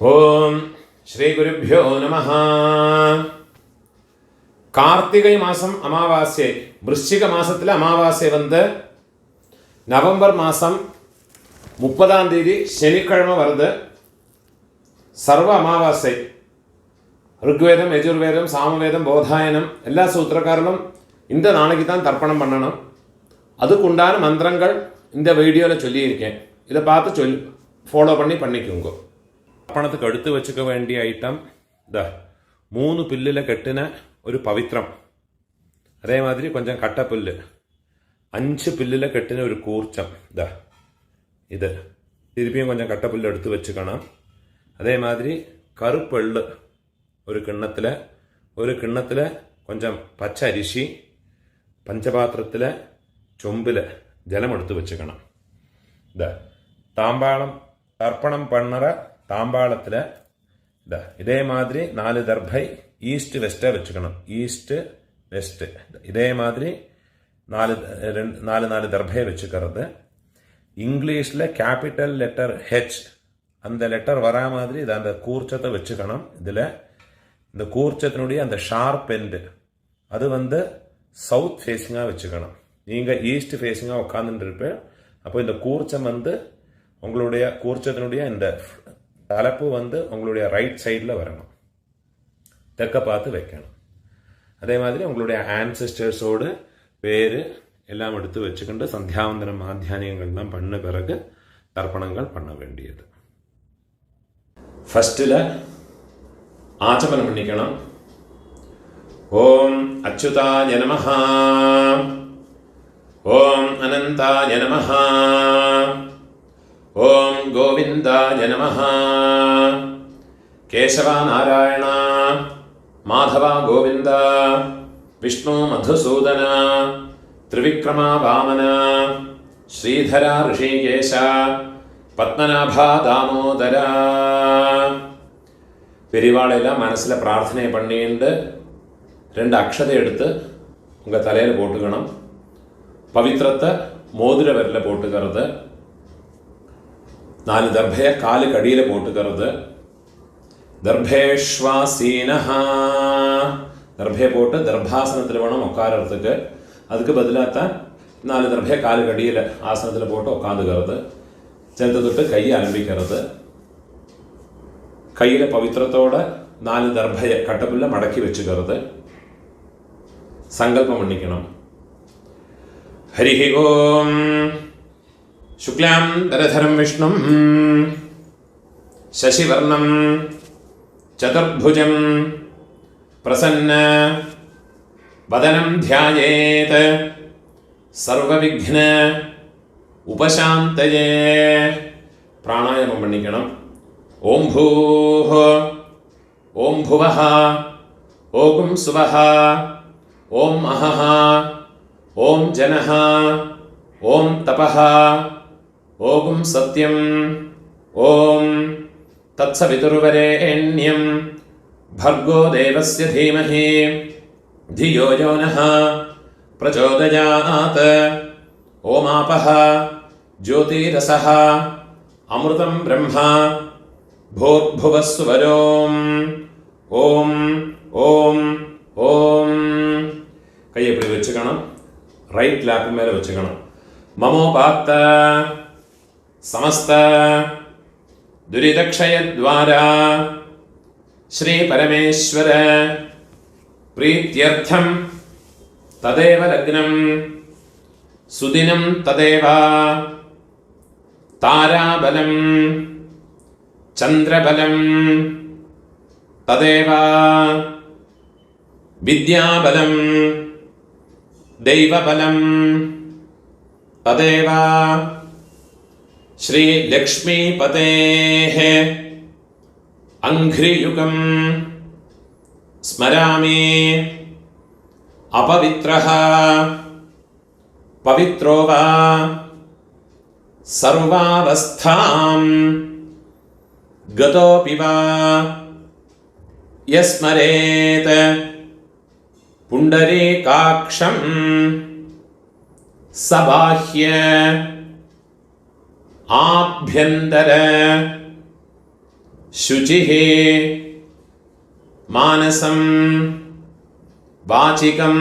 ஓம் ஸ்ரீ குருப்யோ நமஹ. கார்த்திகை மாதம் அமாவாசை, விருச்சிக மாதத்தில் அமாவாசை வந்து நவம்பர் மாதம் 30ஆம் தேதி சனிக்கிழமை வருது. சர்வ அமாவாசை. ருக்வேதம், யஜுர்வேதம், சாமவேதம், போதாயனம் எல்லா சூத்திரக்காரர்களும் இந்த நாளைக்கு தான் தர்ப்பணம் பண்ணணும். அதுக்குண்டான மந்திரங்கள் இந்த வீடியோவில் சொல்லியிருக்கேன். இதை பார்த்து ஃபாலோ பண்ணிக்கோங்க. தர்ப்பணத்துக்கு எடுத்து வச்சுக்க வேண்டிய ஐட்டம் இந்த 3 பில்லில் கட்டின ஒரு பவித்திரம், அதே மாதிரி கொஞ்சம் கட்டப்புல்லு, 5 பில்லில் கட்டின ஒரு கூர்ச்சம், இது திருப்பியும் கொஞ்சம் கட்டப்புல்லு எடுத்து வச்சுக்கணும். அதே மாதிரி கருப்பெள்ளு ஒரு கிண்ணத்தில் கொஞ்சம் பச்சை அரிசி, பஞ்சபாத்திரத்தில் சொம்பில் ஜலம் எடுத்து வச்சுக்கணும். தாம்பாளம் தர்ப்பணம் பண்ணுற தாம்பாளத்தில் இதே மாதிரி 4 தர்பை ஈஸ்ட் வெஸ்ட்டாக வச்சுக்கணும். ஈஸ்ட்டு வெஸ்ட்டு இதே மாதிரி 4 தர்பையை வச்சுக்கிறது. இங்கிலீஷில் கேபிட்டல் லெட்டர் ஹெச் அந்த லெட்டர் வரா மாதிரி இதை அந்த கூர்ச்சத்தை வச்சுக்கணும். இதில் இந்த கூர்ச்சத்தினுடைய அந்த ஷார்ப் எண்டு அது வந்து சவுத் ஃபேஸிங்காக வச்சுக்கணும். நீங்கள் ஈஸ்ட் ஃபேஸிங்காக உட்காந்துருப்பேன். அப்போ இந்த கூர்ச்சம் வந்து உங்களுடைய கூர்ச்சத்தினுடைய இந்த தலைப்பு வந்து உங்களுடைய ரைட் சைடில் வரணும், தெற்க பார்த்து வைக்கணும். அதே மாதிரி உங்களுடைய ஆன்செஸ்டர்ஸோடு பேர் எல்லாம் எடுத்து வச்சுக்கிட்டு சந்தியாவந்தனம் மாத்தியானியங்கள்லாம் பண்ண பிறகு தர்ப்பணங்கள் பண்ண வேண்டியது. ஃபஸ்ட்டில் ஆச்சமனம் பண்ணிக்கணும். ஓம் அச்சுதாய நமஹ, ஓம் அனந்தாய நமஹ, ஓம் கோவிந்தாய நமஹ, கேசவா நாராயண மாதவா கோவிந்த, விஷ்ணு மதுசூதன, திரிவிக்ரமா வாமன, ஸ்ரீதரா ரிஷிகேஷ, பத்மநாபா தாமோதர. பெரியவாளெல்லாம் மனசில் பிரார்த்தனை பண்ணிட்டு 2 அக்ஷதை எடுத்து உங்கள் தலையில் போட்டுக்கணும். பவித்திரத்தை மோதிர விரலில் போட்டுக்கிறது. 4 தர்பையை காலுக்கு அடியில் போட்டுக்கிறது. தர்பேஷ்வாசீனஹா, தர்பையை போட்டு தர்பாசனத்தில் வேணும் உட்காரத்துக்கு. அதுக்கு பதிலாக தான் 4 தர்பையை காலுக்கு அடியில் ஆசனத்தில் போட்டு உட்காந்துக்கிறது. சேர்த்து தொட்டு கையை ஆரம்பிக்கிறது. கையில் பவித்திரத்தோட 4 தர்பையை கட்டப்புல்ல மடக்கி வச்சுக்கிறது. சங்கல்பம் பண்ணிக்கணும். ஹரிஹி ஓம் சுக்லாம் தரதரம் விஷ்ணும் சசிவர்ணம் சதுர்புஜம் பிரசன்ன வதனம் தியாயேத் சர்வவிக்ன உபசாந்தயே. பிராணாயாமம் பண்ணிக்கணும். ஓம் பூஹ, ஓம் புவஹ, ஓம் சுவஹ, ஓம் அஹஹ, ஓம் ஜனஹ, ஓம் தபஹ, ஓம் சத்யம், ஓம் தத்சவிதுர்வரேண்யம் भर्गो देवस्य धीमहि धियो यो नः प्रचोदयात्. ओमापः ज्योतिरसः अमृतं ब्रह्म भूर्भुवस्सुवरोम्. ओम ओम ओम. கையை இப்படி வச்சுக்கணும். ரைட் லேப் மேலே வச்சுக்கணும். மமோபாத்த சமஸ்த துரிதக்ஷயத்வாரா श्री परमेश्वर प्रीत्यर्थम तदेव लग्नं सुदिनं तदेव ताराबलं चंद्रबलं तदेव विद्याबलं दैवबलं तदेव श्री लक्ष्मीपतेः अंघ्रियुगं स्मरामि. अपवित्रः पवित्रो वा सर्वावस्थां गतोऽपि वा यस्मरेत् पुण्डरीकाक्षं सबाह्य आभ्यन्तर शुचिः मानसं वाचिकं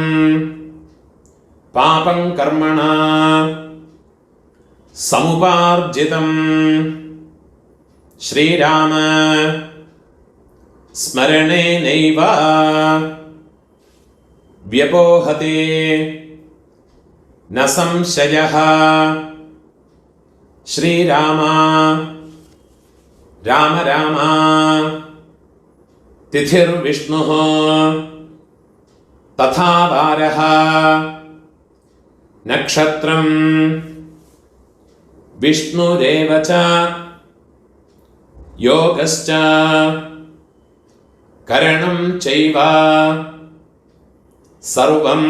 पापं कर्मणा समुपार्जितं श्रीराम स्मरणेनैव व्यपोहते न संशयः श्रीराम राम राम तिथिर्विष्णुः तथा वारः नक्षत्रं विष्णुरेव च योगश्च करणं चैव सर्वं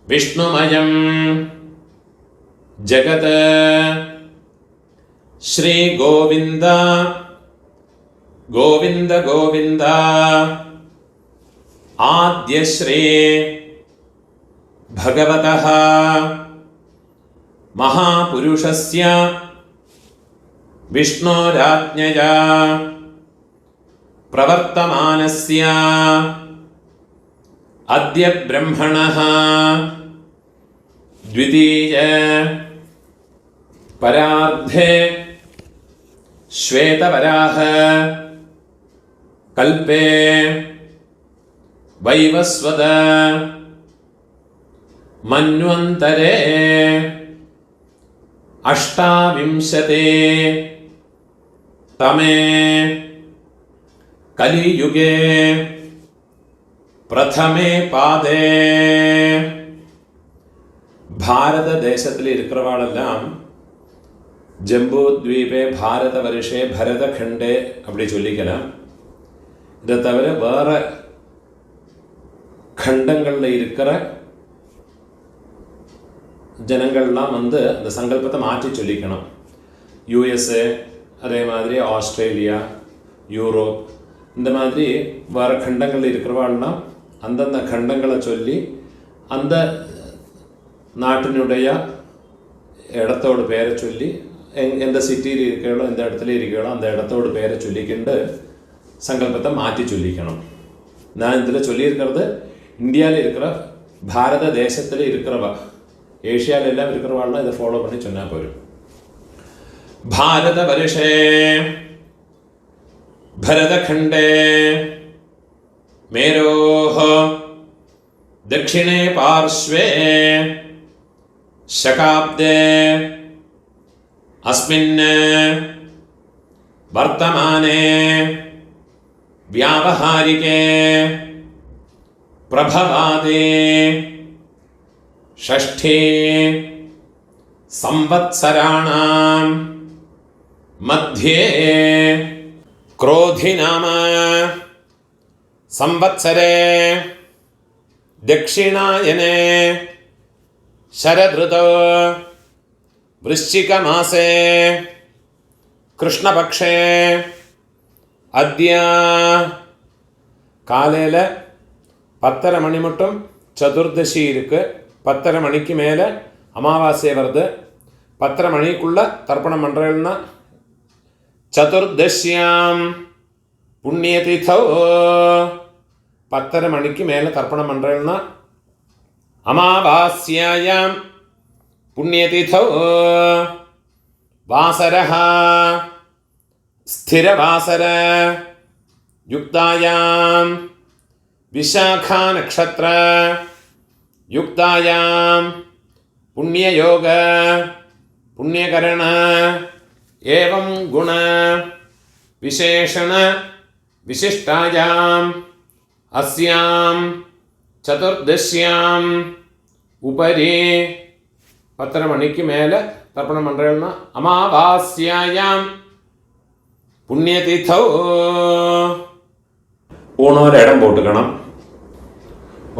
विष्णुमयं जगत् श्री गोविंद गोविंद गोविंद आद्य श्री भगवतः महापुरुषस्य विष्णोराज्ञया प्रवर्तमानस्य अद्य ब्रह्मणः द्वितीय परार्धे श्वेतवराह कल्पे वैवस्वत मन्वन्तरे अष्टाविंशते तमे कलियुगे प्रथमे पादे भारत தேசத்தில் இருக்கிறவாளெல்லாம் ஜம்பு த்வீபே பாரத வருஷே பரத கண்டே அப்படி சொல்லிக்கலாம். இதை தவிர வேற கண்டங்களில் இருக்கிற ஜனங்கள்லாம் அந்த சங்கல்பத்தை மாற்றி சொல்லிக்கணும். யூஎஸ்ஏ, அதே மாதிரி ஆஸ்திரேலியா, யூரோப், இந்த மாதிரி வேறு கண்டங்களில் இருக்கிறவாள்லாம் அந்தந்த கண்டங்களை சொல்லி அந்த நாட்டினுடைய இடத்தோட பேரை சொல்லி எந்த சிட்டியில் இருக்கிறோ எந்த இடத்துல இருக்கிறோ அந்த இடத்தோட பேரை சொல்லிக்கிண்டு சங்கல்பத்தை மாற்றி சொல்லிக்கணும். நான் இதில் சொல்லியிருக்கிறது இந்தியாவில் இருக்கிற பாரத தேசத்தில் இருக்கிறவா, ஏஷியாவில் எல்லாம் இருக்கிறவாள்லாம் இதை ஃபாலோ பண்ணி சொன்னால் போதும். பாரத வருஷே भरतखंडे मेरोः दक्षिणे पार्श्वे शकाब्दे अस्मिन् वर्तमाने व्यावहारिके प्रभवादे षष्ठे संवत्सराणां मध्ये क्रोधि नाम संवत्सरे दक्षिणायने शरदृतौ वृश्चिक मासे कृष्णपक्षे अद्य காலையில் 10:30 மணி மட்டும் சதுர்தசி இருக்கு. 10:30 மணிக்கு மேலே அமாவாசை வருது. 10:30 மணிக்குள்ள தர்ப்பணம் பண்ணுறேன்னா சதுர்தசியாம் புண்ணியதிதோ 10:30 மணிக்கு மேலே தர்ப்பணம் பண்ணுறேன்னா அமாவாஸ்யாயாம் புண்ணியதிதோ வாசரः ஸ்திரவாசர युक्तायां विशाखा नक्षत्र युक्तायां पुण्ययोग पुण्यकरण एवं गुण विशेषण विशिष्टायां अस्यां चतुर्दश्यां उपरि 10:30 மணிக்கு மேலே தர்ப்பணம் பண்ணுறேன்னா அமாவாஸ்யாயாம் புண்ணியதிதோ ஊனோர் இடம் போட்டுக்கணும்.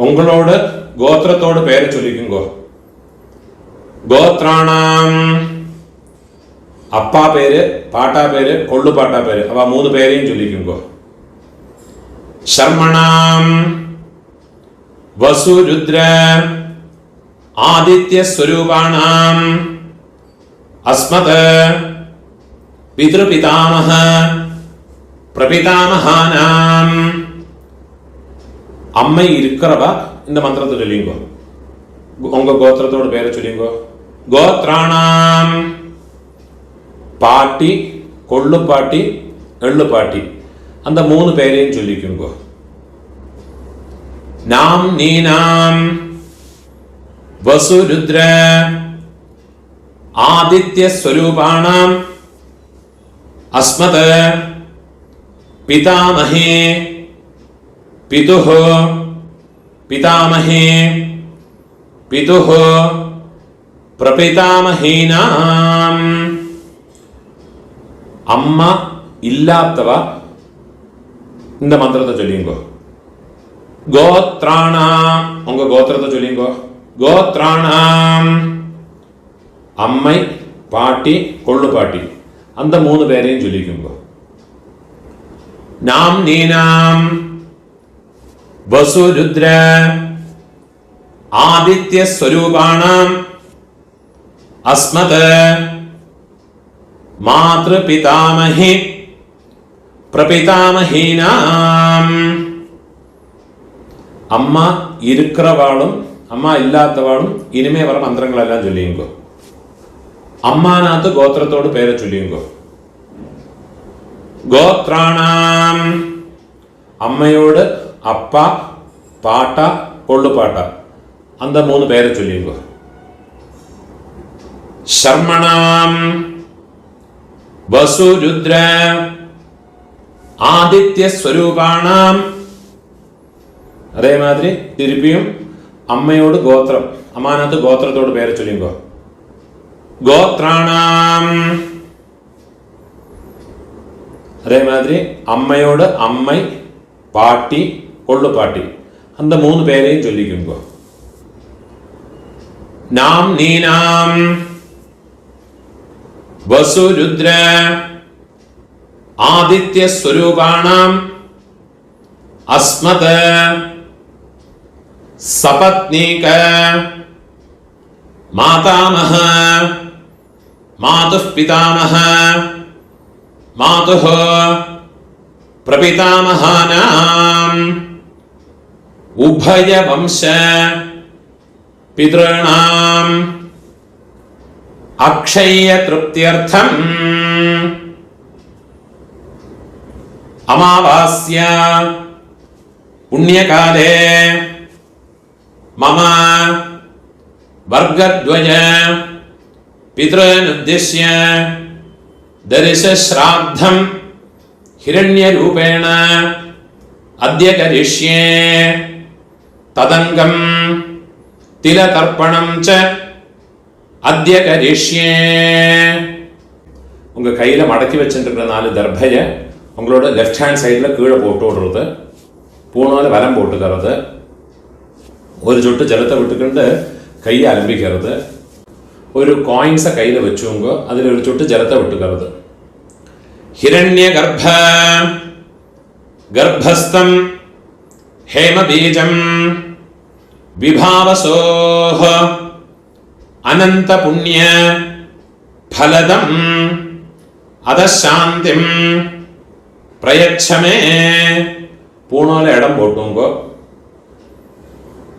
உங்களோட கோத்திரத்தோட பேரை சொல்லிக்குங்கோ. கோத்ராணாம் அப்பா பேரு, பாட்டா பேரு, கொள்ளு பாட்டா பேரு, அவ 3 பேரையும் சொல்லிக்குங்கோ. சர்மணாம் வசு ருத்ர ஆதித்ய ஸ்வரூபாணாம் அஸ்மத் பித்ருபிதாமஹ பிரபிதாமகானாம். அம்மை இருக்கிறவா இந்த மந்திரத்தை சொல்லிங்கோ. உங்க கோத்திரத்தோட பேரை சொல்லிங்கோ. கோத்ராணாம். பாட்டி, கொள்ளு பாட்டி, எள்ளு பாட்டி, அந்த 3 பேரையும் சொல்லிக்குங்கோ. நாம் நீனாம் வசுருத்ர ஆதித்ய ஸ்வரூபாணாம் அஸ்மத் பிதாமஹே பிதுஹ பிதாமஹே பிதுஹ பிரபிதாமஹீனாம். அம்மா இல்லாதவா இந்த மந்திரத்தை சொல்லிங்கோ. கோத்ராணாம். உங்க கோத்திரத்தை சொல்லிங்கோ. கோத்ராணாம். அம்மை, பாட்டி, கொள்ளு பாட்டி, அந்த 3 பேரையும் சொல்லிக்குங்கோ. நாம் நீனாம் வசுருத்ர ஆதித்ய ஸ்வரூபாணாம் அஸ்மத் மாத்ரு பிதாமஹி பிரபிதாமஹீனாம். அம்மா இருக்கிறவாளும் அம்மா இல்லாதவாளும் இனிமே வர மந்திரங்களெல்லாம் சொல்லியுங்கோ. அம்மாநாத்து கோத்திரத்தோடு பேரை சொல்லியுங்கோ. கோத்ராணாம். அம்மையோடு அப்பா, பாட்டா, கொள்ளு பாட்டா, அந்த 3 பேரை சொல்லியுங்கோ. சர்மணாம் வசுருத்ர ஆதித்ய ஸ்வரூபாணாம். அதே மாதிரி திருப்பியும் அம்மையோடு கோத்திரம், அம்மாநாத்து கோத்திரத்தோடு பேரை சொல்லிங்கோ. கோத்ராணாம். அதே மாதிரி அம்மையோடு அம்மை, பாட்டி, கொள்ளு பாட்டி, அந்த 3 பேரையும் சொல்லிக்குங்கோ. நாம் நீனாம் வசுருத்ர ஆதித்ய ஸ்வரூபாணாம் அஸ்மத் சபத்னீக மாதாமஹ மாதுः பிதாமஹ மாதுः பிரபிதாமஹானாம் உபய வம்ச பித்ருணாம் அக்ஷய திருப்தியர்த்தம் அமாவாஸ்யா புண்ணியகாலே மம வர்கத்வய பித்ருனுத்திஷ்ய தரிசஸ்ராத்தம் ஹிரண்யரூபேண அத்ய கரிஷ்யே ததங்கம் திலதர்ப்பணம் ச அத்ய கரிஷ்யே. உங்க கையில மடக்கி வச்சுருக்கிற 4 தர்பைய உங்களோட லெஃப்ட் ஹேண்ட் சைடில் கீழே போட்டு விடுறது, பூணால வரம் போட்டுக்கிறது, ஒரு சொட்டு ஜலத்தை விட்டுக்கிண்டு கையை அலம்பிக்கிறது, ஒரு காயின்ஸை கையில் வச்சுங்க, அதில் ஒரு சொட்டு ஜலத்தை விட்டுக்கிறது. ஹிரண்ய கர்ப்பஸ்தம் ஹேமபீஜம் விபாவசோஹ அனந்த புண்ணிய ஃபலதம் அதசாந்திம் பிரயச்சமே. பூணால இடம் போட்டுங்கோ.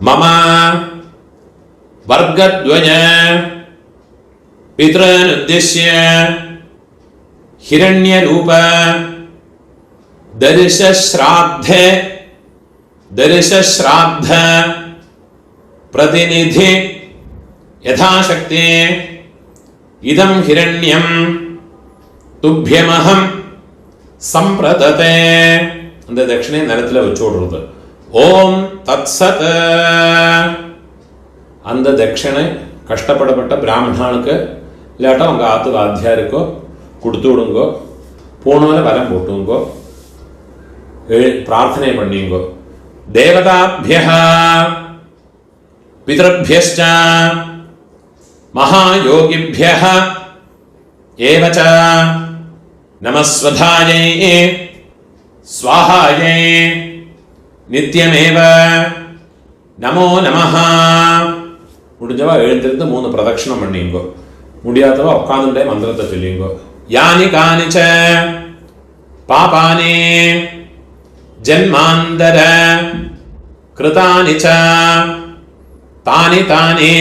மம வர்கத்வய பித்ருனுத்திஷ்ய ஹிரண்யரூப தரிசஸ்ராத்த பிரதிநிதி யதாசக்தி இதம் ஹிரண்யம் துப்யமஹம் சம்பிரததே. அந்த தட்சிணை நிலத்தில் வச்சு விடுறது. ஓம் தத்சத். அந்த தட்சிணை கஷ்டப்படப்பட்ட பிராமணனுக்கு இல்லாட்டா உங்க ஆத்து வாத்தியாருக்கோ கொடுத்து விடுங்கோ. பூணால வரம் போட்டுங்கோ, பிரார்த்தனை பண்ணிங்கோ. தேவதாபியः பிதృभ्यश्च மகாயோகிभ्यः ஏவ ச நமஸ்வதாயை ஸ்வாஹாயை நித்யமேவ நமோ நமஹ. முடிஞ்சவா எழுந்திருந்து 3 பிரதட்சணம் பண்ணிங்கோ. முடியாதவா உட்காந்துட்டே மந்திரத்தை சொல்லிங்கோ. யானி கானிச்ச പാപാനി ജന്മാന്തര കൃതാനി ച താനി താനി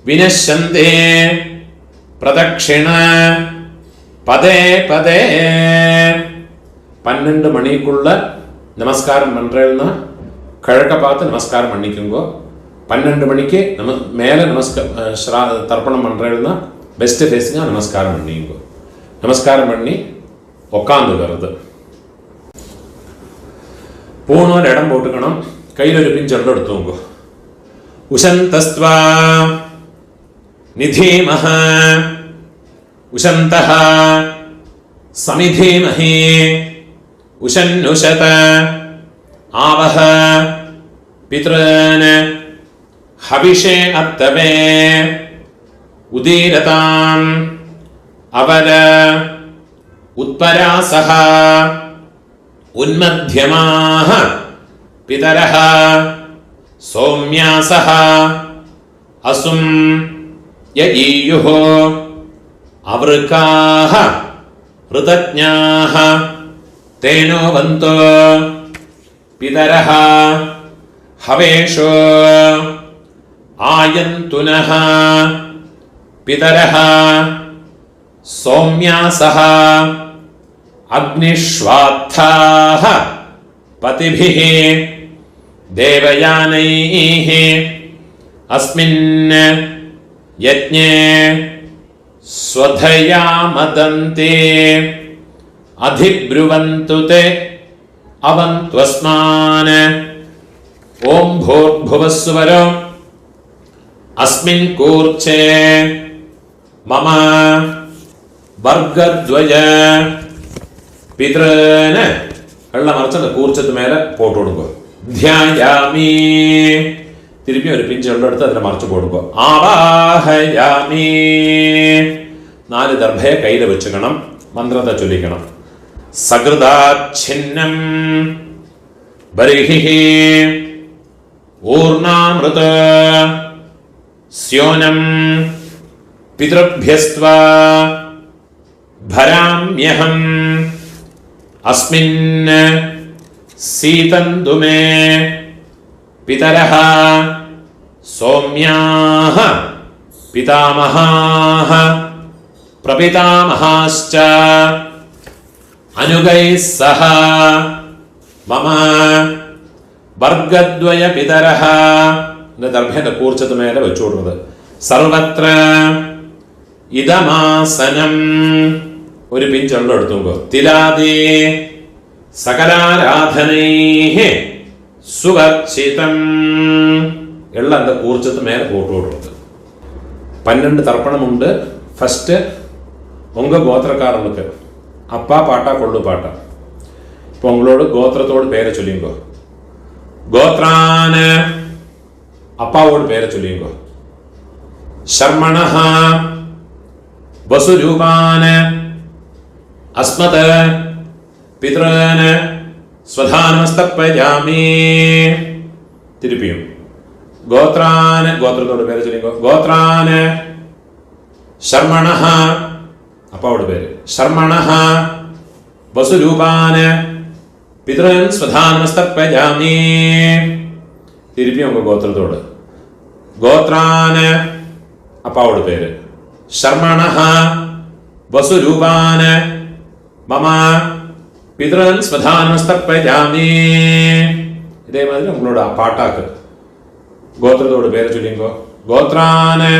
വിനശ്യന്തി പ്രദക്ഷിണ പദേ പദേ. 12 மணிக்குள்ள நமஸ்காரம் பண்றேன்னா கிழக்க பார்த்து நமஸ்காரம் பண்ணிக்கோங்க. 12 மணிக்கு மேலே தர்ப்பணம் பண்றேன்னா பெஸ்ட் ஃபேஸுங்க நமஸ்காரம் பண்ணிக்கோங்க. நமஸ்காரம் பண்ணி உக்காந்துக்கிறது. பூணூர் இடம் போட்டுக்கணும். கையில் ஒரு பிஞ்சொல்ல எடுத்துங்க. உஷந்தஸ்த்வா நிதீமஹ உஷந்தஹ சமிதீமஹி உஷன்னுஷத ஆவஹ பித்ரன் ஹவிஷே அத்தவே உதீரதாம் அவர உத்பராசஹ உன்மத்யமாஹ பிதரஹ சௌம்யாசஹ அசும் யஈயுஹ அவருக்காஹ ഋതജ്ഞാഃ തേനോ വന്തോ പിതരഃ ഹവേഷോ ആയന്തുനഃ പിതരഃ സൗമ്യാസഃ അഗ്നിഷ്വാത്ഥാഃ പതിഭിഃ ദേവയാനൈഃ അസ്മിൻ യജ്ഞേ സ്വധയാ മദന്തി അധിബ്രുവന്തു തേ അവന്ത്വസ്മാൻ. ഓം ഭൂർഭുവസ്സുവരോ അസ്മിൻ കൂർച്ചേ മമ വർഗദ്വയ പിതൃന് വെള്ളം മറച്ചത് കൂർച്ചത്ത് മേലെ പോട്ട് കൊടുക്കുക. ധ്യായാമി തിരുപ്പി ഒരു പിഞ്ച് വെള്ളം എടുത്ത് അതിനെ മറച്ചു കൊടുക്കുക. ആവാഹയാമി 4 ദർഭയെ കയ്യിൽ വെച്ചുക്കണം. മന്ത്രത്തെ ചൊല്ലിക്കണം. സകൃതാച്ഛിന്നം ബർഹിഹി ഊർണാമൃത സ്യോനം പിതൃഭ്യസ്ത്വാ ഭരാമ്യഹം അസ്മിൻ സീതന്തു മേ പിതരഃ സൗമ്യാഃ പിതാമഹാഃ പ്രപിതാമഹാശ്ച അനുഗൈഃ സഹ മമ വർഗദ്വയ പിതരഃ. ദർഭേന്റെ കൂർച്ചത്ത് മേലെ വെച്ചു കൊടുക്കുന്നത്. സർവത്ര ഇദമാസനം ഒരു പിഞ്ചെള്ളം എടുത്തുമ്പോ തിലാദി സകലാരാധനൈഃ സുവർച്ചിതം എള്ളം அந்த കൂർച്ചത്ത് മേലെ போட்டு விடுறது. 12 தர்ப்பணமுண்டு. ஃபர்ஸ்ட் உங்க கோத்திரக்காரங்களுக்கு அப்பா பாட்டா கொள்ளு பாட்டா. இப்போ உங்களோட கோத்திரத்தோட பேரை சொல்லிங்கோ. கோத்ரான அப்பாவோட பேரை சொல்லிங்கோ. சர்மணஹ வசுரூபான அஸ்மத பித்ரன സ്വധാനമസ്തപ്പയാമി. തിരുപ്പിയും ഗോത്രാന് ഗോത്രത്തോട് പേര് ചൊല്ലിക്കോ. ഗോത്രാന് ശർമ്മണഃ അപ്പാவோட പേര് ശർമ്മണഃ വസുരൂപാന് പിതൃൻ സ്വധാനമസ്തപ്പയാമി. തിരുപ്പിയും ഉங்க ഗോത്രത്തോട്. ഗോത്രാന് അപ്പാவோட പേര് ശർമ്മണഃ വസുരൂപാന് മമ പിതൃൻ സ്വധാനമസ്തപ്പയാമി. ഇതേമാതിരി ഉங்களோட പാട്ടാക്ക് ഗോത്രത്തോട് പേര് ചൊല്ലിങ്കോ. ഗോത്രാന്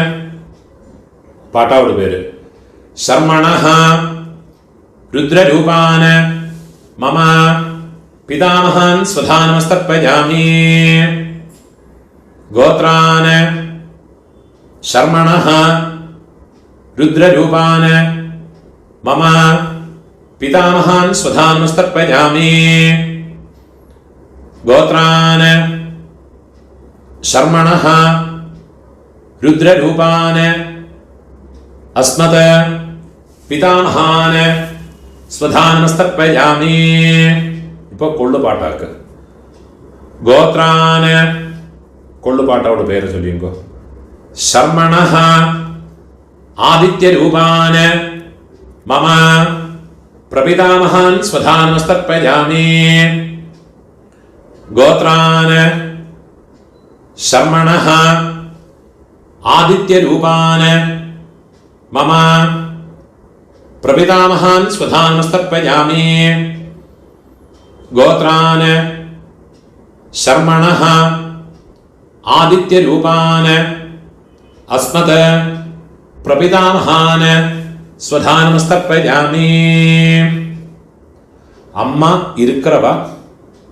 പാട്ടാவோட പേര് ശർമ്മണഃ രുദ്രരൂപാന് മമ പിതാമഹൻ സ്വധാനമസ്തപ്പയാമി. ഗോത്രാന് ശർമ്മണഃ രുദ്രരൂപാന് മമ പിതാമഹാൻ സ്വധാനമസ്തപ്പയാമി. ഗോത്രാന് ശർമ്മണഃ രുദ്രരൂപാന് അസ്മത് പിതാമഹാന് സ്വധാനമസ്തപ്പയാമി. ഇപ്പൊ കൊള്ളുപാട്ടാക്ക്. ഗോത്രാന് കൊള്ളുപാട്ടോട് പേര് ചൊല്ലിങ്കോ. ശർമ്മണഃ ആദിത്യരൂപാന് മമ प्रपितामहान् स्वधानमस्तर्पयामि गोत्रान् शर्मणः आदित्यरूपान् मम प्रपितामहान् स्वधानमस्तर्पयामि गोत्रान् शर्मणः आदित्यरूपान् अस्मत् प्रपितामहान् स्वधानमस्तर्पयामि அம்மா இருக்கிறவா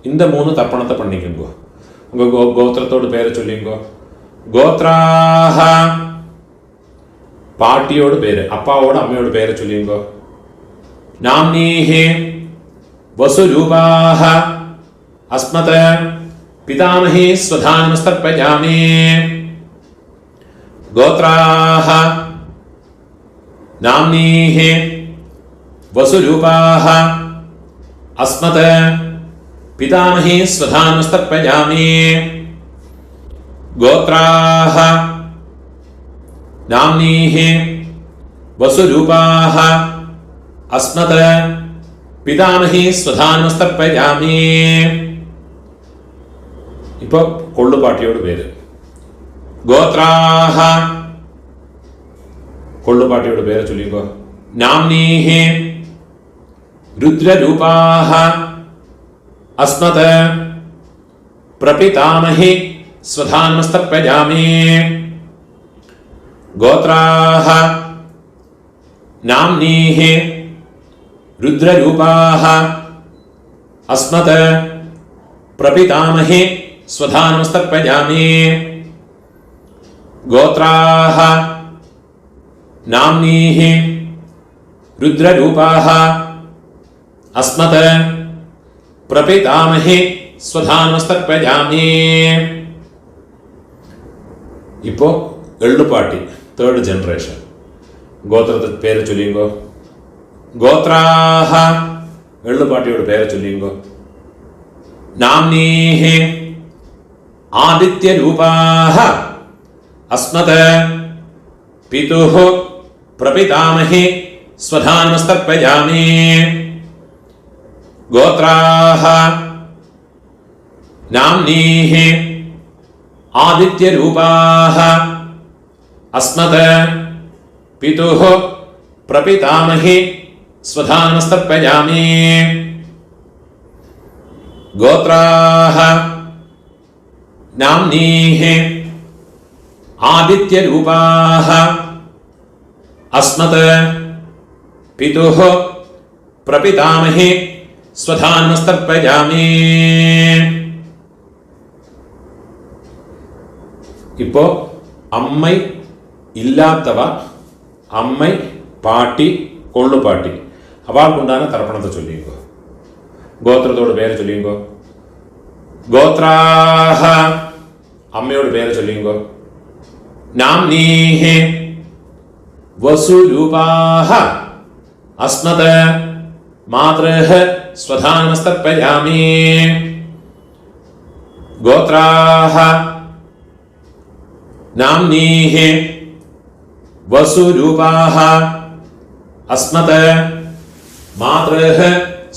இந்த 3 தர்ப்பணத்தை பண்ணிக்கோங்க. உங்க கோத்திரத்தோட பேரை சொல்லிங்க. கோத்ராஹ பாட்டியோட பேரு, அப்பாவோட அம்மையோட பேரை சொல்லிங்க. நாம்னீஹி வசுரூபாஹ அஸ்மத் பிதாமஹி ஸ்வதானமஸ்தர்ப்பயாமி கோத்ராஹ நாம்னீஹி வசுரூபாஹ अस्मत् पितामही स्वधानमस्तर्पयामि गोत्राः नाम्नीः वसुरूपाः अस्मत् पितामही स्वधानमस्तर्पयामि இப்போ கொள்ளுப்பாட்டியோட பேரு கோத்ராः கொள்ளுப்பாட்டியோட பேரை சொல்லிக்கோ. नाम्नीः रुद्ररूपाः अस्मत् प्रपितामहि स्वधानमस्तर्पयामि गोत्राः नाम्नीः रुद्ररूपाः अस्मत् प्रपितामहि स्वधानमस्तर्पयामि गोत्राः नाम्नीः रुद्ररूपाः अस्मत् प्रपितामहि स्वधानमस्तर्पयामि. இப்போ எள்ளுப்பாட்டி தேர்ட் ஜெனரேஷன் கோத்திரத்துக்கு பேரை சொல்லிங்கோ. கோத்ராஹ எள்ளுப்பாட்டியோட பேரை சொல்லிங்கோ. நாம்னீஹி ஆதித்யரூபாஹ அஸ்மத் பிதுः प्रपितामहि स्वधानमस्तर्पयामि गोत्राः नाम्नीः आदित्यरूपाः अस्मत् पितुः प्रपितामहि स्वधानमस्तर्पयामि गोत्राः नाम्नीः आदित्यरूपाः अस्मत् पितुः प्रपितामहि स्वधानमस्तर्पयामि. இப்போ அம்மை இல்லாதவ அம்மை பாட்டி கொள்ளு பாட்டி அவளுக்கு உண்டான தர்ப்பணத்தை சொல்லிங்க. கோத்திரத்தோட பேரை சொல்லிங்க. கோத்ராஹ அம்மையோட பேரை சொல்லிங்க. நாம்னீஹி वसुरूपाः अस्मत् मातृः स्वधानमस्तर्पयामि गोत्राः नाम्नीः वसुरूपाः अस्मत् मातृः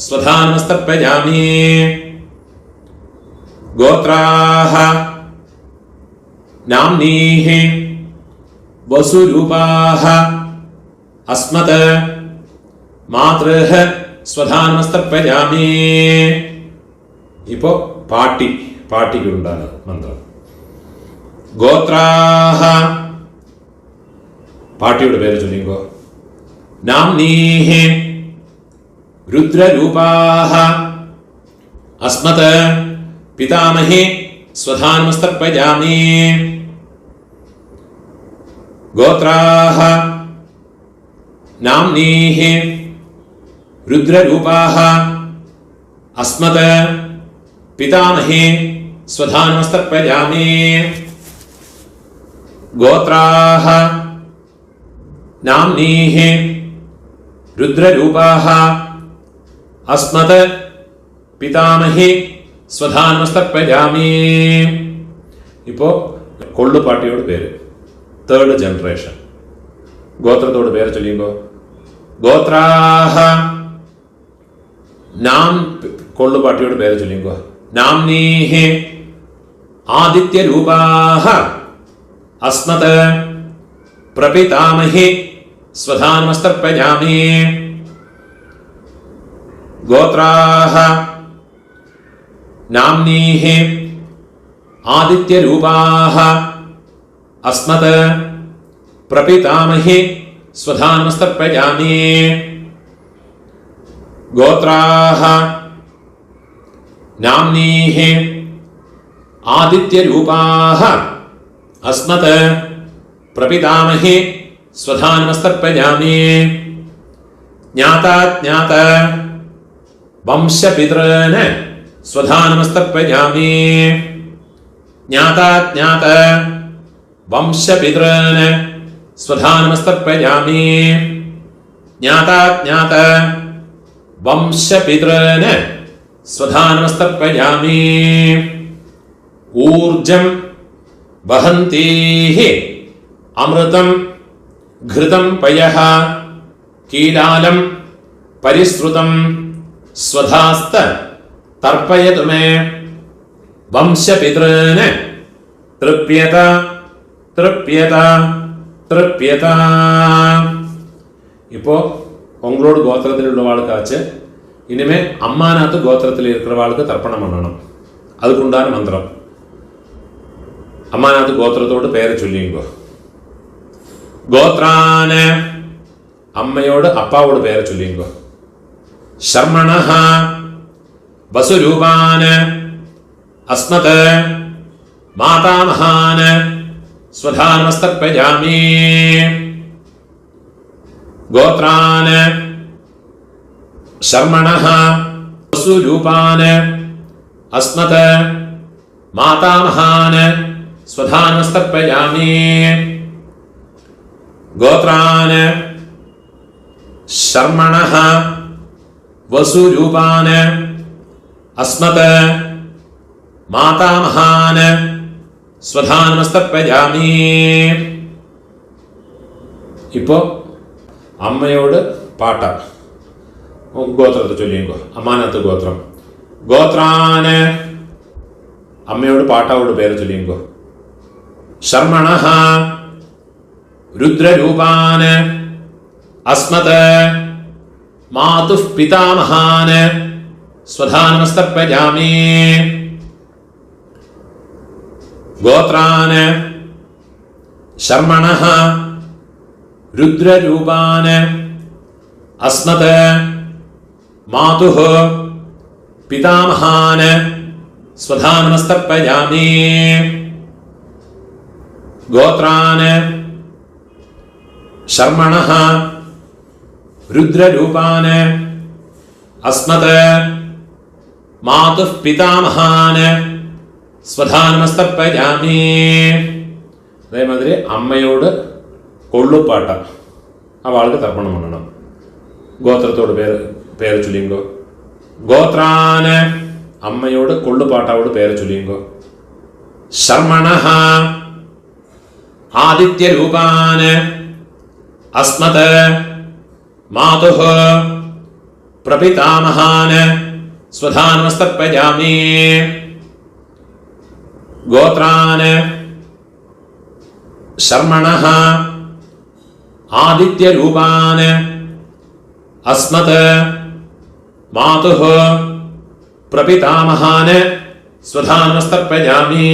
स्वधानमस्तर्पयामि गोत्राः नाम्नीः वसुरूपाः अस्मत् मातृः स्वधानमस्तर्पयामि. இப்போ பாட்டிக்கு உண்டான மந்திரம். கோத்ராஹ பாட்டியோட பேரை சொல்லிங்கோ. நாம்னீஹி रुद्ररूपाः अस्मत् पितामहि स्वधानमस्तर्पयामि गोत्राः नाम्नीः रुद्ररूपाः अस्मत् पितामहि स्वधानमस्तर्पयामि गोत्राः नाम्नीः रुद्ररूपाः अस्मत् पितामहि स्वधानमस्तर्पयामि. இப்போ கொள்ளு பாட்டியோட பேரு தேர்ட் ஜெனரேஷன் கோத்திரத்தோட பேரை சொல்லிங்கோ. கோத்ராஹ നാം കൊള്ളുപാട്ടിയോട് പേര് ചൊല്ലിക്കോ. നാംനീഹി ആദിത്യരൂപാഹ അസ്മത് പ്രപിതാമഹി സ്വധാനമസ്തർപ്പയാമി. ഗോത്രാഹ നാംനീഹി ആദിത്യരൂപാഹ അസ്മത് പ്രപിതാമഹി സ്വധാനമസ്തർപ്പയാമി. ഗോത്രാഹ നാംനീഹി ആദിത്യരൂപാഹ അസ്മത് പ്രപിതാമഹി സ്വധാനമസ്തർപ്പയാമി. ജ്ഞാതാജ്ഞാത വംശപിതॄൻ സ്വധാനമസ്തർപ്പയാമി. ജ്ഞാതാജ്ഞാത വംശപിതॄൻ സ്വധാനമസ്തർപ്പയാമി. ജ്ഞാതാജ്ഞാത വംശപിതॄൻ സ്വധാനമസ്തർപ്പയാമി. ഊർജം വഹന്തീഃ അമൃതം ഘൃതം പയഃ കീലാലം പരിശ്രുതം സ്വധാസ്ത തർപ്പയതു മേ. വംശപിതॄൻ തൃപ്യത തൃപ്യത തൃപ്യത. இப்போ உங்களோட கோத்திரத்தில் உள்ளவாளுக்காச்சு இனிமே அம்மாநாத்து கோத்திரத்தில் இருக்கிறவாளுக்கு தர்ப்பணம் பண்ணணும். அதுக்குண்டான மந்திரம். അമ്മാനാത്ത് ഗോത്രത്തോട് പേര് ചൊല്ലിയുമ്പോ ഗോത്രാന് അമ്മയോട് അപ്പാവോട് പേര് ചൊല്ലിയുമ്പോ ശർമ്മണഃ വസുരൂപാന് അസ്മത് മാതാമഹാന് സ്വധാനമസ്തർപ്പയാമി. ഗോത്രാന് ശർമ്മണഃ വസുരൂപാന് അസ്മത് മാതാമഹാന് സ്വധാനമസ്തർപ്പയാമി. ഗോത്രാന് ശർമ്മണഃ വസുരൂപാന് അസ്മത് മാതാമഹാന് സ്വധാനമസ്തർപ്പയാമി. ഇപ്പോ അമ്മയോട് പാട്ട ഗോത്രത്തെ ചൊല്ലിക്കോ. അമ്മാനത്ത് ഗോത്രം. ഗോത്രാന് അമ്മയോട് പാട്ടാവോട് പേര് ചൊല്ലിക്കോ. ശർമ്മണഃ രുദ്രരൂപാന് അസ്മത് മാതുഃ പിതാമഹാന് സ്വധാനമസ്തർപ്പയാമി. ഗോത്രാന് ശർമ്മണഃ രുദ്രരൂപാന് അസ്മത് മാതുഃ പിതാമഹാന് സ്വധാനമസ്തർപ്പയാമി. ഗോത്രാന് ശർമ്മണഃ രുദ്രരൂപാന് അസ്മത് മാതുഃ പിതാമഹാന് സ്വധാനമസ്തർപ്പയാമി. അതേമാതിരി അമ്മയോട് കൊള്ളുപ്പാട്ട അവൾക്ക് തർപ്പണം பண்ணണം. ഗോത്രത്തോട് പേര് ചൊല്ലിങ്കോ. ഗോത്രാന് അമ്മയോട് കൊള്ളുപാട്ടാവോട് പേര് ചൊല്ലിങ്കോ. ശർമ്മണഃ ആദിത്യരൂപാന് അസ്മത് മാതുഃ പ്രപിതാമഹാന് സ്വധാനമസ്തർപ്പയാമി. ഗോത്രാന് ശർമ്മണഃ ആദിത്യരൂപാന് അസ്മത് മാതുഃ പ്രപിതാമഹാന് സ്വധാനമസ്തർപ്പയാമി.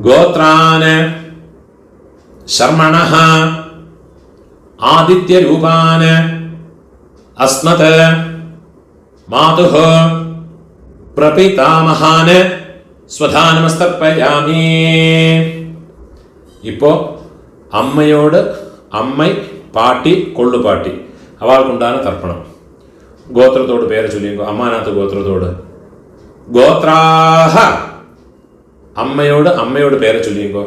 ഗോത്രാന് ശർമ്മണഃ ആദിത്യരൂപാന് അസ്മത് മാതുഃ പ്രപിതാമഹാന് സ്വധാനമസ്തർപ്പയാമി. ഇപ്പോ അമ്മയോട് അമ്മ പാട്ടി കൊള്ളുപാട്ടി അവൾക്കുണ്ടാണ് തർപ്പണം. ഗോത്രത്തോട് പേര് ചൊല്ലിക്കോ. അമ്മാനാത്ത് ഗോത്രത്തോട്. ഗോത്രാഹ അമ്മയോട് പേര് ചൊല്ലിക്കോ.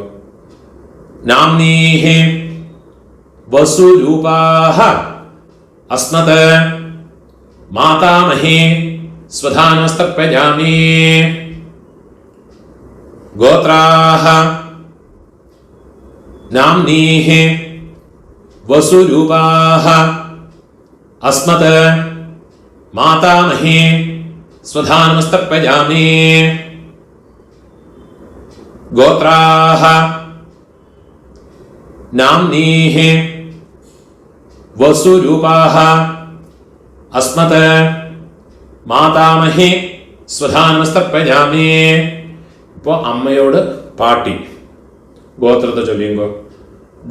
നാംനീഹി വസുരൂപാഹ അസ്മത് മാതാമഹി സ്വധാനമസ്തർപ്പയാമി. ഗോത്രാഹ നാംനീഹി വസുരൂപാഹ അസ്മത് मातामही स्वधानमस्तर्पयामि। गोत्राः नाम्नीः वसुरूपाः अस्मत् मातामही स्वधानमस्तर्पयामि. ഇപ്പോൾ അമ്മയോട് പാട്ടി ഗോത്രത്തെ ചൊല്ലിയുമ്പോ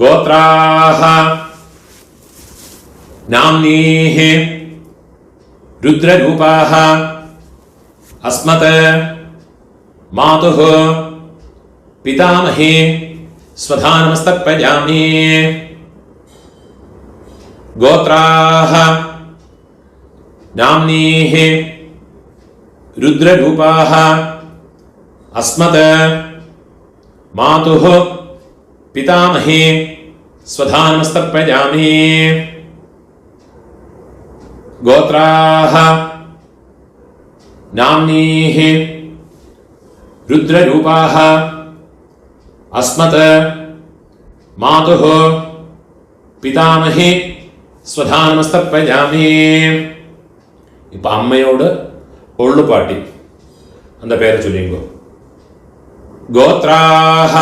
ഗോത്രാഹ നാംനീഃ രുദ്രരൂപാഹ അസ്മത് മാതുഃ പിതാമഹേ സ്വധാനമസ്തർപ്പയാമി. ഗോത്രാഹ നാംനീഃ രുദ്രരൂപാഹ അസ്മത് മാതുഃ പിതാമഹേ സ്വധാനമസ്തർപ്പയാമി. ഗോത്രാഹ നാംനീഃ രുദ്രരൂപാഹ അസ്മത് മാതുഃ പിതാമഹേ സ്വധാനമസ്തർപ്പയാമി. ഇപ്പൊ അമ്മയോട് ഒള്ളുപാട്ടി அந்த പേര് ചൊല്ലിങ്കോ. ഗോത്രാഹ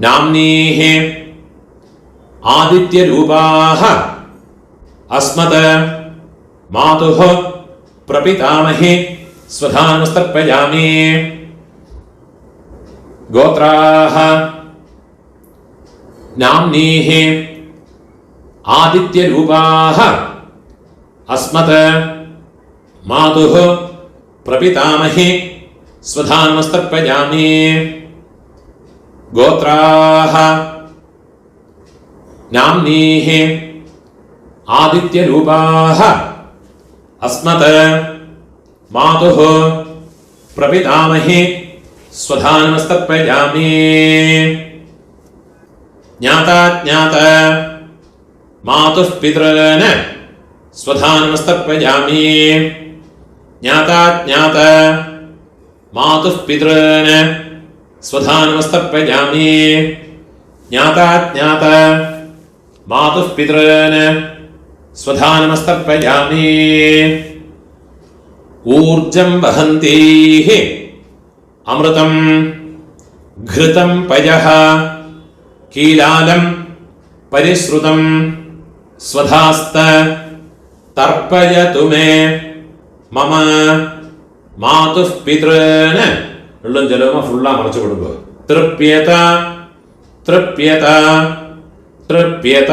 നാംനീഃ ആദിത്യരൂപാഹ അസ്മത് മാതുഃ പ്രപിതാമഹേ സ്വധാനമസ്തർപ്പയാമി. ഗോത്രാഹ നാംനീഃ ആദിത്യരൂപാഹ അസ്മത് മാതുഃ പ്രപിതാമഹേ സ്വധാനമസ്തർപ്പയാമി. ഗോത്രാഹ നാംനീഃ ആദിത്യരൂപാഹ അസ്മത് മാതുഃ പ്രപിതാമഹേ സ്വധാനമസ്തർപ്പയാമി. ജ്ഞാതാജ്ഞാത മാതുഃ പിതॄൻ സ്വധാനമസ്തർപ്പയാമി. ജ്ഞാതാജ്ഞാത മാതുഃ പിതॄൻ സ്വധാനമസ്തർപ്പയാമി. ജ്ഞാതാജ്ഞാത മാതുഃ പിതॄൻ സ്വധാനമസ്തർപ്പയാമി. ഊർജം വഹന്തീഃ അമൃതം ഘൃതം പയഃ കീലാലം പരിശ്രുതം സ്വധാസ്ത തർപ്പയതു മേ മമ മാതുഃ പിതॄൻ. ഉള്ളും ജലവുമ ഫുള്ളാ മറച്ചു കൊടുക്കുക. തൃപ്യത തൃപ്യത തൃപ്യത.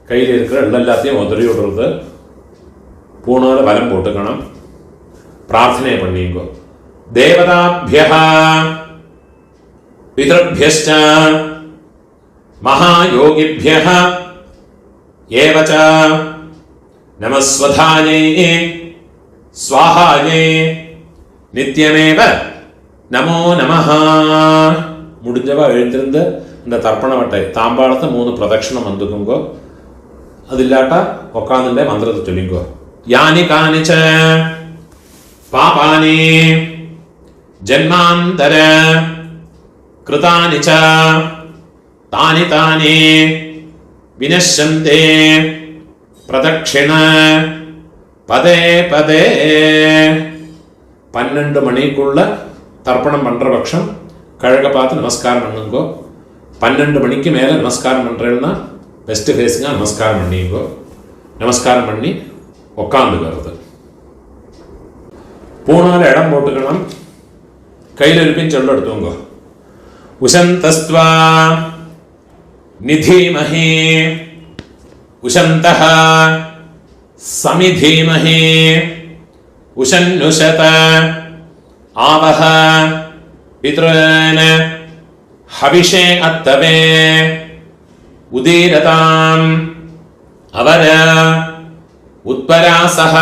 கையில் இருக்கிற எல்லாத்தையும் உதறி விடுறது. பூணால வலம் போட்டுக்கணும். பிரார்த்தனை பண்ணிங்கோ. தேவதாभ्यः பிதृभ्यश्च महायोगिभ्यः एव च नमस्वधायै स्वाहायै நித்தியமேவ நமோ நமஹ. முடிஞ்சவ எழுந்திருந்து இந்த தர்ப்பண வட்டை தாம்பாளத்தை 3 பிரதட்சணம் வந்துக்குங்கோ. അതില്ലാട്ട ഒക്കാന്നിന്റെ മന്ത്രത്തെ ചൊല്ലിക്കോ. യാനി കാനിച പാപാനി ജന്മാന്തര കൃതാനി ച താനി താനി വിനശ്യന്തെ പ്രദക്ഷിണ പദേ പദേ. 12 மணிக்குள்ள தர்ப்பணம் பண்ற பட்சம் கழக பார்த்து நமஸ்காரம் பண்ணுங்கோ. 12 மணிக்கு மேல நமஸ்காரம் பண்றேன்னா வெஸ்ட் ஃபேஸிங்கா நமஸ்காரம் பண்ணிங்கோ. நமஸ்காரம் பண்ணி உட்காந்துக்கிறது. பூணால இடம் போட்டுக்கணும். கையில் இருப்பின் சொல்ல எடுத்துங்க. உசந்தஸ்த்வா நிதீமஹி உசந்தஹ சமிதீமஹி உஷன்னுஷத ஆவஹ பித்ருன் ஹவிஷே அத்தவே உதீரதாம் அவர் உத்பராசஹ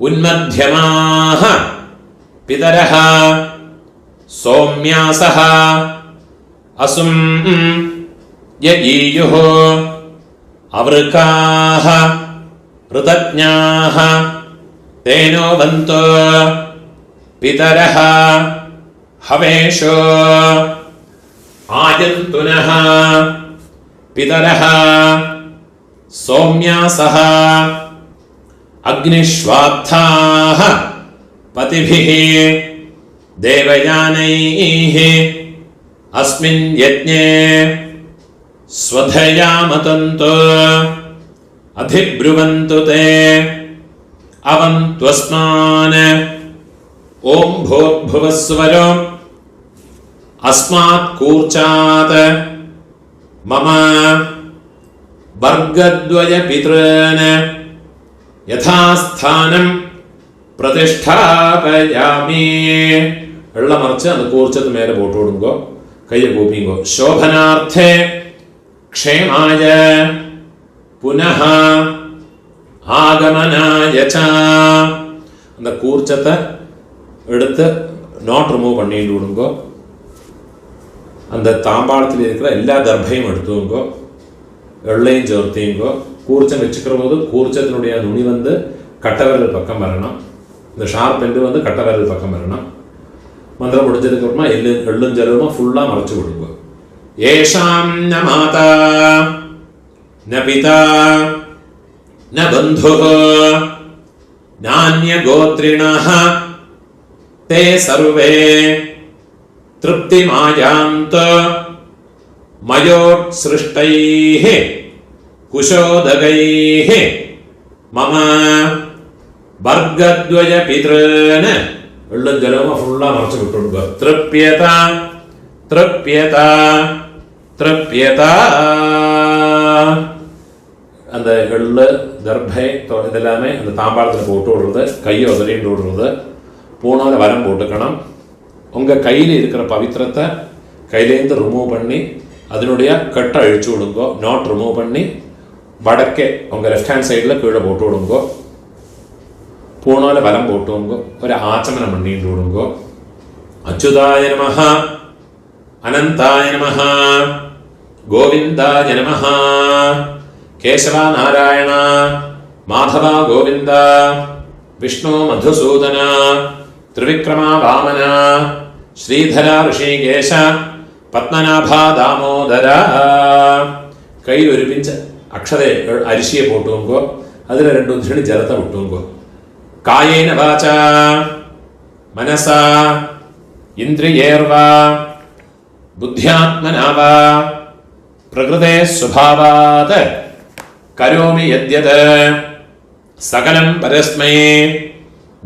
உன்மத்யமாஹ பிதரஹ சௌம்யாசஹ அசும் யஈயுः அவருக்காஹ ഋതജ്ഞാഃ തേനോ ബന്തോ പിതരഃ ഹവേഷോ ആയന്തുനഃ പിതരഃ सौम्यासः अग्निश्वात्थाः पतिभिः देवयानैः अस्मिन् यज्ञे स्वधया मतन्तु अधिब्रुवन्तु ते अवन्त्वस्मान् ओम भूर्भुवस्वरो अस्मात् कूर्चात् मम वर्गद्वय पितॄन् യഥാസ്ഥാനം പ്രതിഷ്ഠാപയാമി. വെള്ളമറിച്ച് അത് കൂർച്ചത്ത് മേലെ പോട്ട് കൊടുങ്കോ, കയ്യെ കൂപ്പിങ്കോ. ശോഭനാർത്ഥേ ക്ഷേമായ പുനഃ ஆகமனாய அந்த கூர்ச்சத்தை எடுத்து நாட் ரிமூவ் பண்ணிட்டு விடுங்கோ. அந்த தாம்பாளத்தில் இருக்கிற எல்லா தர்பையும் எடுத்துங்கோ, எள்ளையும் சேர்த்தீங்கோ. கூர்ச்சம் வச்சுக்கிற போது கூர்ச்சத்தினுடைய நுனி வந்து கட்டவிரல் பக்கம் வரணும், இந்த ஷார்ப் எண்டு வந்து கட்டவிரல் பக்கம் வரணும். மந்திரம் முடிஞ்சதுக்கு அப்புறமா எள்ளும் ஜலமா ஃபுல்லா மறைச்சு விடுங்கோ. ஏஷாம் ந மாதா ந பிதா न बन्धुः नान्यगोत्रिणः ते सर्वे तृप्तिमायान्तु मयोत्सृष्टैः कुशोदगैः मम वर्गद्वय पितॄन् വെള്ളം ജലവും ഫുള്ളാ മറച്ചു വിട്ടുകൊടുക്കുക. തൃപ്യത തൃപ്യത തൃപ്യത. அந்த எள்ளு தர்பை இதெல்லாமே அந்த தாம்பாளத்தில் போட்டு விடுறது, கையை உதறிட்டு விடுறது. பூனால வரம் போட்டுக்கணும். உங்கள் கையில் இருக்கிற பவித்திரத்தை கையிலேருந்து ரிமூவ் பண்ணி அதனுடைய கட்டை அழிச்சு விடுங்கோ. நாட் ரிமூவ் பண்ணி வடக்கே உங்கள் லெஃப்ட் ஹேண்ட் சைடில் கீழே போட்டு விடுங்கோ. பூனால வரம் போட்டுங்கோ. ஒரு ஆச்சமனம் பண்ணிட்டு விடுங்கோ. அச்சுதாய நமஹ, அனந்தாய நமஹ, கோவிந்தாய நமஹ, கேசவ நாராயண, மாதவ கோவிந்த, விஷ்ணு மதுசூதன, திரிவிக்ரம வாமன, ஸ்ரீதர ഋഷികേശ, പത്മനാഭ ദാമോദര. കയ്യിൽ ഒരു പിഞ്ച് അക്ഷത അരിശിയെ പോട്ടുങ്കോ. അതിൽ 2 ഉദ്ധരണി ജലത്തെ വിട്ടുങ്കോ. കായേന വാച മനസ ഇന്ദ്രിയേർവ ബുദ്ധ്യാത്മനാവ പ്രകൃതേ സ്വഭാവാത് കരോമി യദ്യത് സകലം പരസ്മൈ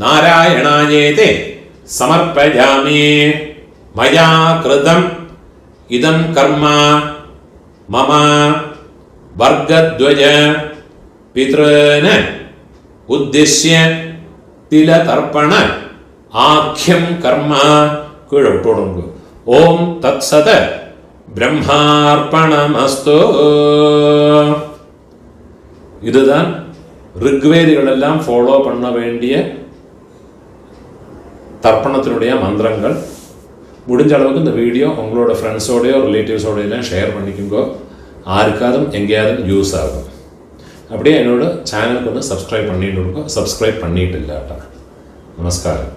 നാരായണായേതി സമർപ്പയാമി. മയാ കൃതം ഇദം കർമ്മ മമ വർഗദ്വയ പിതॄന് ഉദ്ദിശ്യ തിലതർപ്പണ ആഖ്യം കർമ്മ. കീഴോട്ടുടങ്ങുക. ഓം തത്സത് பிரம்மார்ப்பணமஸ்து. இதுதான் ரிக்வேதிகள் எல்லாம் ஃபாலோ பண்ண வேண்டிய தர்ப்பணத்தினுடைய மந்திரங்கள். முடிஞ்ச அளவுக்கு இந்த வீடியோ உங்களோட ஃப்ரெண்ட்ஸோடையோ ரிலேட்டிவ்ஸோடையெல்லாம் ஷேர் பண்ணிக்கோங்க. யாருக்காதும் எங்கேயாவது யூஸ் ஆகும். அப்படியே என்னோட சேனலுக்கு வந்து சப்ஸ்கிரைப் பண்ணிட்டு இருக்கோம். சப்ஸ்கிரைப் பண்ணிட்டு இல்லாட்டா. நமஸ்காரம்.